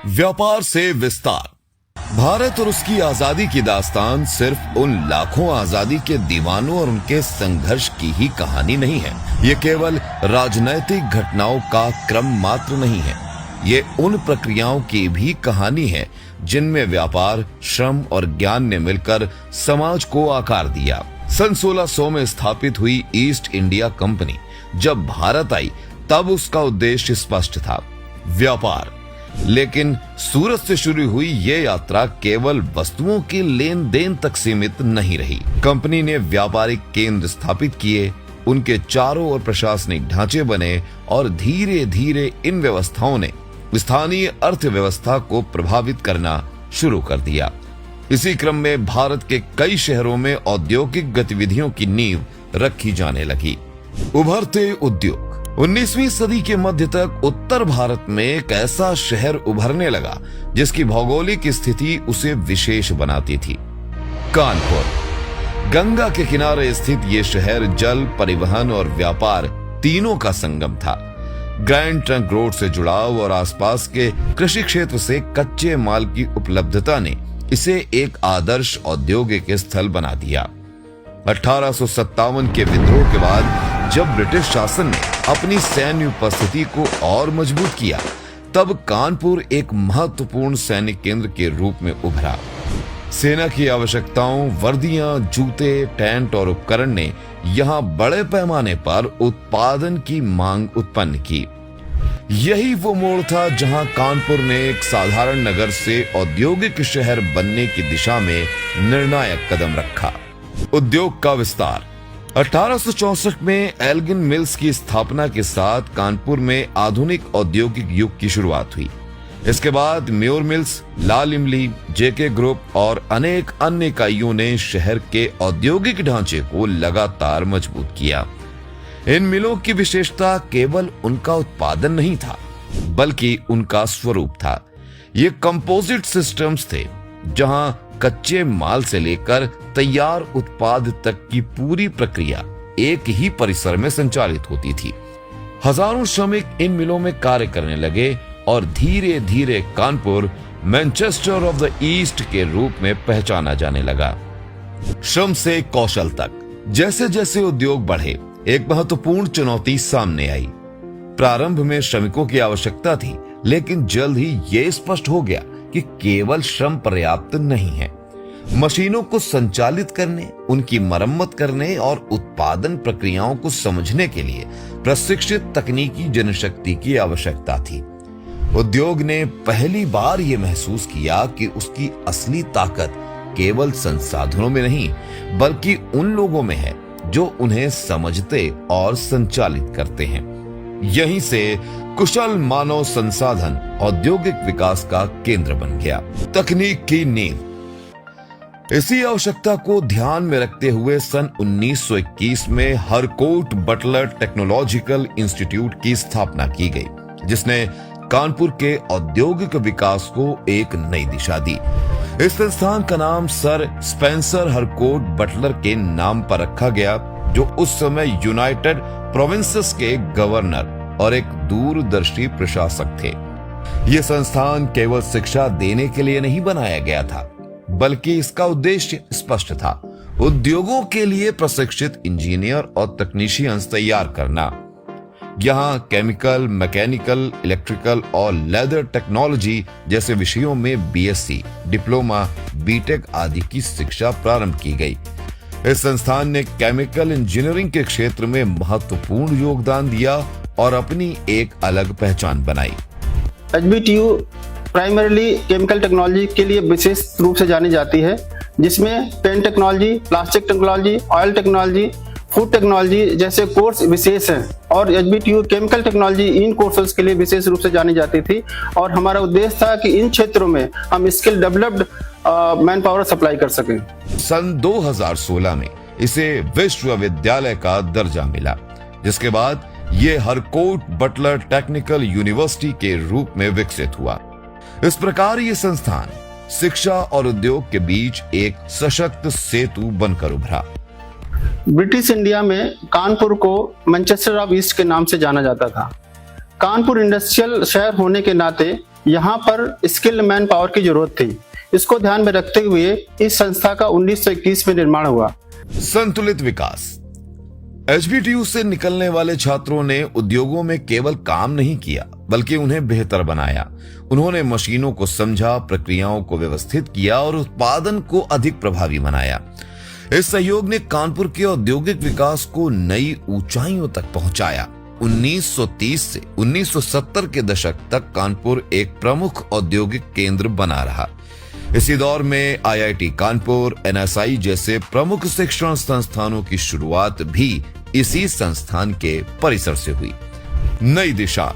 व्यापार से विस्तार। भारत और उसकी आजादी की दास्तान सिर्फ उन लाखों आजादी के दीवानों और उनके संघर्ष की ही कहानी नहीं है। ये केवल राजनैतिक घटनाओं का क्रम मात्र नहीं है। ये उन प्रक्रियाओं की भी कहानी है जिनमें व्यापार, श्रम और ज्ञान ने मिलकर समाज को आकार दिया। सन 1600 में स्थापित हुई ईस्ट इंडिया कंपनी जब भारत आई तब उसका उद्देश्य स्पष्ट था, व्यापार। लेकिन सूरत से शुरू हुई ये यात्रा केवल वस्तुओं के लेन देन तक सीमित नहीं रही। कंपनी ने व्यापारिक केंद्र स्थापित किए, उनके चारों ओर प्रशासनिक ढांचे बने और धीरे धीरे इन व्यवस्थाओं ने स्थानीय अर्थव्यवस्था को प्रभावित करना शुरू कर दिया। इसी क्रम में भारत के कई शहरों में औद्योगिक गतिविधियों की नींव रखी जाने लगी। उभरते उद्योग। 19वीं सदी के मध्य तक उत्तर भारत में एक ऐसा शहर उभरने लगा जिसकी भौगोलिक स्थिति उसे विशेष बनाती थी, कानपुर। गंगा के किनारे स्थित ये शहर जल, परिवहन और व्यापार तीनों का संगम था। ग्रैंड ट्रंक रोड से जुड़ाव और आसपास के कृषि क्षेत्र से कच्चे माल की उपलब्धता ने इसे एक आदर्श औद्योगिक स्थल बना दिया। 1857 के विद्रोह के बाद जब ब्रिटिश शासन ने अपनी सैन्य उपस्थिति को और मजबूत किया, तब कानपुर एक महत्वपूर्ण सैन्य केंद्र के रूप में उभरा। सेना की आवश्यकताओं, वर्दियां, जूते, टेंट और उपकरण ने यहां बड़े पैमाने पर उत्पादन की मांग उत्पन्न की। यही वो मोड़ था जहां कानपुर ने एक साधारण नगर से औद्योगिक शहर बनने की दिशा में निर्णायक कदम रखा। उद्योग का विस्तार। 1864 में एल्गिन मिल्स की स्थापना के साथ कानपुर में आधुनिक औद्योगिक युग की शुरुआत हुई। इसके बाद म्योर मिल्स, लाल इमली, जेके ग्रुप और अनेक अन्य इकाइयों ने शहर के औद्योगिक ढांचे को लगातार मजबूत किया। इन मिलों की विशेषता केवल उनका उत्पादन नहीं था, बल्कि उनका स्वरूप था। ये कंपोजिट सिस्टम्स थे जहां कच्चे माल से लेकर तैयार उत्पाद तक की पूरी प्रक्रिया एक ही परिसर में संचालित होती थी। हजारों श्रमिक इन मिलों में कार्य करने लगे और धीरे धीरे Kanpur Manchester of the east के रूप में पहचाना जाने लगा। श्रम से कौशल तक। जैसे जैसे उद्योग बढ़े, एक महत्वपूर्ण चुनौती सामने आई। प्रारंभ में श्रमिकों की आवश्यकता थी, लेकिन जल्द ही ये स्पष्ट हो गया कि केवल श्रम पर्याप्त नहीं है। मशीनों को संचालित करने, उनकी मरम्मत करने और उत्पादन प्रक्रियाओं को समझने के लिए प्रशिक्षित तकनीकी जनशक्ति की आवश्यकता थी। उद्योग ने पहली बार ये महसूस किया कि उसकी असली ताकत केवल संसाधनों में नहीं, बल्कि उन लोगों में है जो उन्हें समझते और संचालित करते हैं। यहीं से कुशल मानव संसाधन औद्योगिक विकास का केंद्र बन गया। तकनीक की नींव। इसी आवश्यकता को ध्यान में रखते हुए सन 1921 में हरकोट बटलर टेक्नोलॉजिकल इंस्टीट्यूट की स्थापना की गई, जिसने कानपुर के औद्योगिक विकास को एक नई दिशा दी। इस संस्थान का नाम सर स्पेंसर हरकोट बटलर के नाम पर रखा गया, जो उस समय यूनाइटेड प्रोविंसेस के गवर्नर और एक दूरदर्शी प्रशासक थे। यह संस्थान केवल शिक्षा देने के लिए नहीं बनाया गया था, बल्कि इसका उद्देश्य स्पष्ट था, उद्योगों के लिए प्रशिक्षित इंजीनियर और तकनीशियंस तैयार करना। यहाँ केमिकल, मैकेनिकल, इलेक्ट्रिकल और लेदर टेक्नोलॉजी जैसे विषयों में बीएससी, डिप्लोमा, बीटेक आदि की शिक्षा प्रारंभ की गई। इस संस्थान ने केमिकल इंजीनियरिंग के क्षेत्र में महत्वपूर्ण योगदान दिया और अपनी एक अलग पहचान बनाई। एचबीटीयू प्राइमरीली केमिकल टेक्नोलॉजी के लिए विशेष रूप से जानी जाती है, जिसमें paint technology, plastic technology, oil technology, food technology जैसे कोर्स विशेष हैं और एचबीटीयू केमिकल टेक्नोलॉजी इन कोर्सेज के लिए विशेष रूप से जानी जाती थी। और हमारा उद्देश्य था कि इन क्षेत्रों में हम skill developed man power supply कर सकें। सन 2016 में इसे विश्वविद्यालय का दर्जा मिला, जिसके बाद ये हरकोट बटलर टेक्निकल यूनिवर्सिटी के रूप में विकसित हुआ। इस प्रकार ये संस्थान शिक्षा और उद्योग के बीच एक सशक्त सेतु बनकर उभरा। ब्रिटिश इंडिया में कानपुर को मैनचेस्टर ऑफ ईस्ट के नाम से जाना जाता था। कानपुर इंडस्ट्रियल शहर होने के नाते यहाँ पर स्किल्ड मैन पावर की जरूरत थी। इसको ध्यान में रखते हुए इस संस्था का 1921 में निर्माण हुआ। संतुलित विकास। एचबीटीयू से निकलने वाले छात्रों ने उद्योगों में केवल काम नहीं किया, बल्कि उन्हें बेहतर बनाया। उन्होंने मशीनों को समझा, प्रक्रियाओं को व्यवस्थित किया और उत्पादन को अधिक प्रभावी बनाया। इस सहयोग ने कानपुर के औद्योगिक विकास को नई ऊंचाइयों तक पहुंचाया। 1930 से 1970 के दशक तक कानपुर एक प्रमुख औद्योगिक केंद्र बना रहा। इसी दौर में आईआईटी कानपुर, एनएसआई जैसे प्रमुख शिक्षण संस्थानों की शुरुआत भी इसी संस्थान के परिसर से हुई। नई दिशा।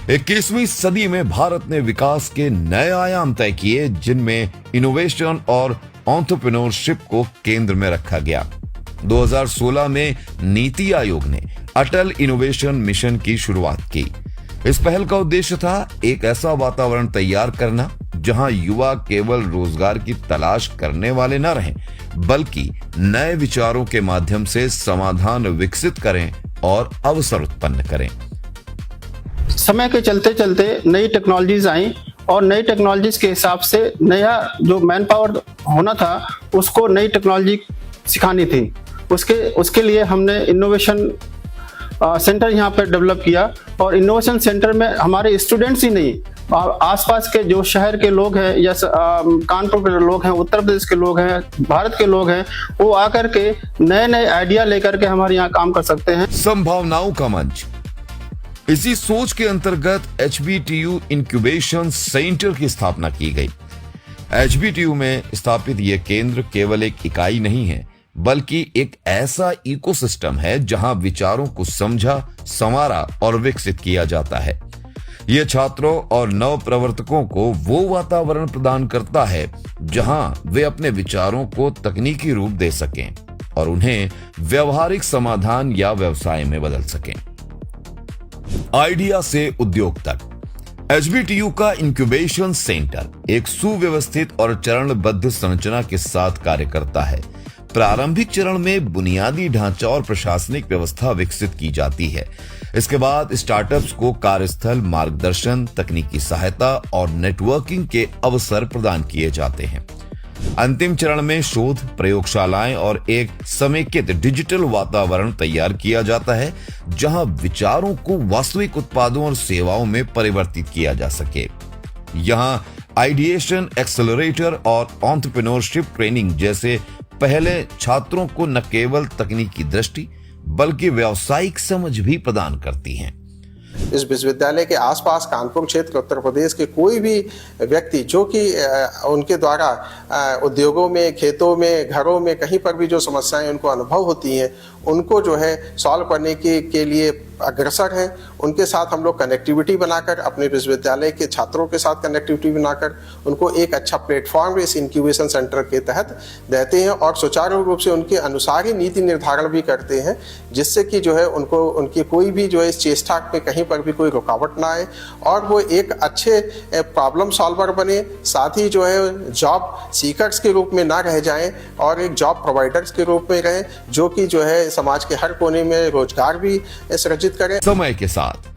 21वीं सदी में भारत ने विकास के नए आयाम तय किए, जिनमें इनोवेशन और एंटरप्रेन्योरशिप को केंद्र में रखा गया। 2016 में नीति आयोग ने अटल इनोवेशन मिशन की शुरुआत की। इस पहल का उद्देश्य था एक ऐसा वातावरण तैयार करना जहां युवा केवल रोजगार की तलाश करने वाले न रहें, बल्कि नए विचारों के माध्यम से समाधान विकसित करें और अवसर उत्पन्न करें। समय के चलते चलते नई टेक्नोलॉजीज आई और नई टेक्नोलॉजीज के हिसाब से नया जो मैन पावर होना था उसको नई टेक्नोलॉजी सिखानी थी। उसके लिए हमने इनोवेशन सेंटर यहाँ पर डेवलप किया और इनोवेशन सेंटर में हमारे स्टूडेंट्स ही नहीं, आसपास के जो शहर के लोग हैं या कानपुर के लोग हैं, उत्तर प्रदेश के लोग हैं, भारत के लोग हैं, वो आकर के नए नए आइडिया लेकर के हमारे यहाँ काम कर सकते हैं। संभावनाओं का मंच। इसी सोच के अंतर्गत एचबीटीयू इंक्यूबेशन सेंटर की स्थापना की गई। एचबीटीयू में स्थापित यह केंद्र केवल एक इकाई नहीं है, बल्कि एक ऐसा इकोसिस्टम है जहां विचारों को समझा, संवारा और विकसित किया जाता है। यह छात्रों और नव प्रवर्तकों को वो वातावरण प्रदान करता है जहां वे अपने विचारों को तकनीकी रूप दे सकें और उन्हें व्यवहारिक समाधान या व्यवसाय में बदल सकें। आइडिया से उद्योग तक। एचबीटीयू का इंक्यूबेशन सेंटर एक सुव्यवस्थित और चरणबद्ध संरचना के साथ कार्य करता है। प्रारंभिक चरण में बुनियादी ढांचा और प्रशासनिक व्यवस्था विकसित की जाती है। इसके बाद स्टार्टअप्स को कार्यस्थल मार्गदर्शन, तकनीकी सहायता और नेटवर्किंग के अवसर प्रदान किए जाते हैं। अंतिम चरण में शोध, प्रयोगशालाएं और एक समेकित डिजिटल वातावरण तैयार किया जाता है जहां विचारों को वास्तविक उत्पादों और सेवाओं में परिवर्तित किया जा सके। यहां आइडिएशन एक्सेलरेटर और एंटरप्रेन्योरशिप ट्रेनिंग जैसे पहले छात्रों को न केवल तकनीकी दृष्टि बल्कि व्यावसायिक समझ भी प्रदान करती हैं। इस विश्वविद्यालय के आसपास कानपुर क्षेत्र, उत्तर प्रदेश के कोई भी व्यक्ति जो कि उनके द्वारा उद्योगों में, खेतों में, घरों में कहीं पर भी जो समस्याएं उनको अनुभव होती हैं, उनको जो है सॉल्व करने के लिए अग्रसर हैं। उनके साथ हम लोग कनेक्टिविटी बनाकर, अपने विश्वविद्यालय के छात्रों के साथ कनेक्टिविटी बनाकर उनको एक अच्छा प्लेटफॉर्म इस इंक्यूबेशन सेंटर के तहत देते हैं और सुचारू रूप से उनके अनुसार ही नीति निर्धारण भी करते हैं, जिससे कि जो है उनको उनकी कोई भी जो है इस चेष्टा में कहीं पर भी कोई रुकावट ना आए और वो एक अच्छे प्रॉब्लम सॉल्वर बने, साथ ही जो है जॉब सीकर्स के रूप में ना रह जाएं और एक जॉब प्रोवाइडर्स के रूप में रहें, जो कि जो है समाज के हर कोने में रोजगार भी सृजित करें। समय के साथ।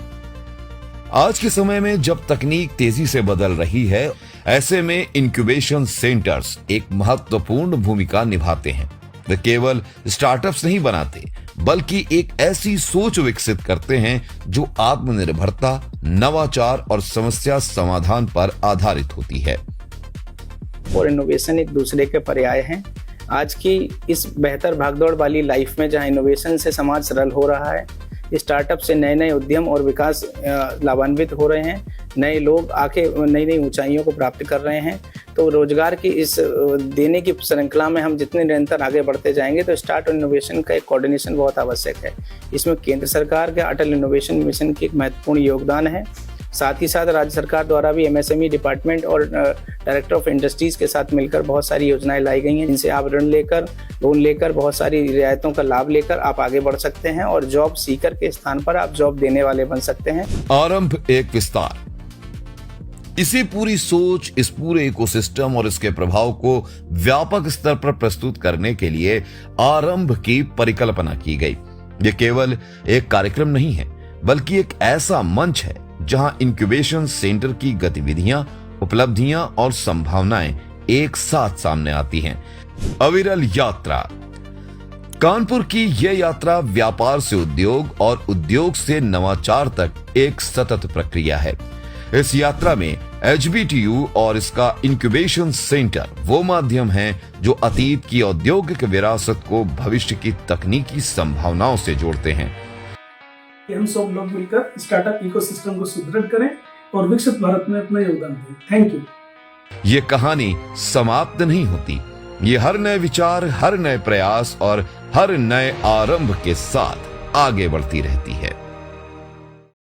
आज के समय में जब तकनीक तेजी से बदल रही है, ऐसे में इंक्यूबेशन सेंटर्स एक महत्वपूर्ण भूमिका निभाते हैं। वे केवल स्टार्टअप्स नहीं बनाते, बल्कि एक ऐसी सोच विकसित करते हैं जो आत्मनिर्भरता, नवाचार और समस्या समाधान पर आधारित होती है। और इनोवेशन एक दूसरे के पर्याय हैं। आज की इस बेहतर भागदौड़ वाली लाइफ में जहां इनोवेशन से समाज सरल हो रहा है, स्टार्टअप से नए नए उद्यम और विकास लाभान्वित हो रहे हैं, नए लोग आके नई नई ऊंचाइयों को प्राप्त कर रहे हैं, तो रोजगार की इस देने की श्रृंखला में हम जितने निरंतर आगे बढ़ते जाएंगे तो स्टार्ट और इनोवेशन का एक कोऑर्डिनेशन बहुत आवश्यक है। इसमें केंद्र सरकार के अटल इनोवेशन मिशन की एक महत्वपूर्ण योगदान है। साथ ही साथ राज्य सरकार द्वारा भी एमएसएमई डिपार्टमेंट और डायरेक्टर ऑफ इंडस्ट्रीज के साथ मिलकर बहुत सारी योजनाएं लाई गई हैं, जिनसे आप लोन लेकर बहुत सारी रियायतों का लाभ लेकर आप आगे बढ़ सकते हैं और जॉब सीकर के स्थान पर आप जॉब देने वाले बन सकते हैं। आरंभ एक विस्तार। इसी पूरी सोच, इस पूरे इकोसिस्टम और इसके प्रभाव को व्यापक स्तर पर प्रस्तुत करने के लिए आरंभ की परिकल्पना की गई। यह केवल एक कार्यक्रम नहीं है, बल्कि एक ऐसा मंच है जहां इंक्यूबेशन सेंटर की गतिविधियां, उपलब्धियां और संभावनाएं एक साथ सामने आती हैं। अविरल यात्रा। कानपुर की यह यात्रा व्यापार से उद्योग और उद्योग से नवाचार तक एक सतत प्रक्रिया है। इस यात्रा में HBTU और इसका इंक्यूबेशन सेंटर वो माध्यम है जो अतीत की औद्योगिक विरासत को भविष्य की तकनीकी संभावनाओं से जोड़ते हैं। हम सब लोग मिलकर स्टार्टअप इकोसिस्टम को सुदृढ़ करें और विकसित भारत में अपना योगदान दें। Thank you. ये कहानी समाप्त नहीं होती। ये हर नए विचार, हर नए प्रयास और हर नए आरंभ के साथ आगे बढ़ती रहती है।